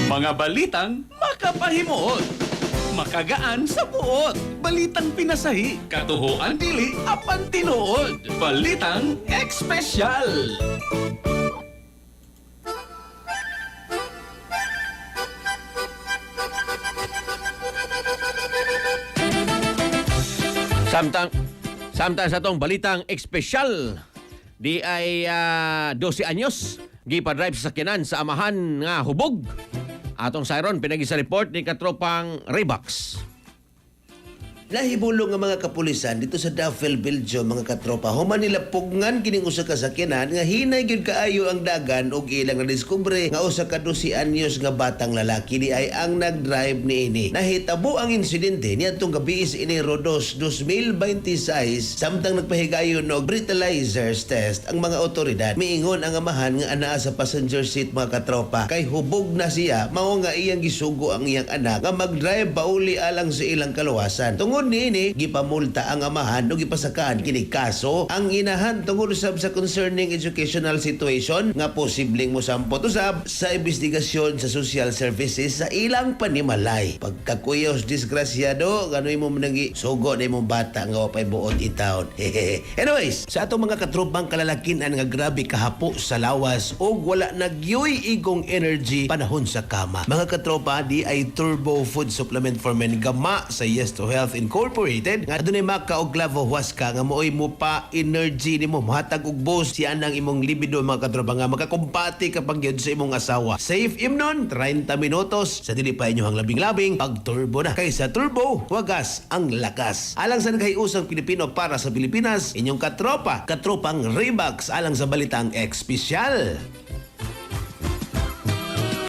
Mga balitang makapahimuot, makagaan sa buot. Balitang pinasahi, katuhuan dili, apan tinuod. Balitang ekspesyal. Samtang sa tong balitang espesyal, di ay 12 anyos, gipa-drive sa sakyanan sa amahan nga hubog. Atong sayron, pinagi sa report ni katropang Reeboks. Nahibulong nga mga kapulisan dito sa Duffel, Belgium, mga katropa. Human nila pugngan kining usa ka sakyanan nga hinay gyud kaayo ang dagan ug ilang nadiskubre nga usa ka 12 anyos nga batang lalaki di ay ang nagdrive niini. Nahitabo ang insidente niadtong gabi sa Enero 2, 2026 samtang nagpahigayon og breathalyzers test ang mga otoridad. Miingon ang amahan nga anaa sa passenger seat, mga katropa, kay hubog na siya mao nga iyang gisugo ang iyang anak nga magdrive pauli alang sa ilang kaluwasan. Tungod niini, gipamulta ang amahan o gipasakaan kini kaso ang inahan tungod usab sa concerning educational situation nga posibleng mosampot usab sa investigasyon sa social services sa ilang panimalay. Pagkakuyos disgrasyado, ganoy mo manangi sugo na imong bata nga wapay buot itaon. Anyways, sa atong mga katropang kalalakinan nga grabe kahapo sa lawas o wala nagyoy igong energy panahon sa kama. Mga katropa, di ay Turbo Food Supplement for Men gama sa Yes to Health Incorporated nga dunay maka og Glavo Huasca nga mooy mo pa energy nimo mohatag og boost siya nang imong libido, mga katropa, nga makakumpati kapag yun sa imong asawa. Safe imnon 30 minutos sa dili pa inyong labing-labing pag turbo na. Kaysa turbo, wagas ang lakas. Alang sa naghiusang Pilipino para sa Pilipinas, inyong katropang Reeboks alang sa balitang espesyal.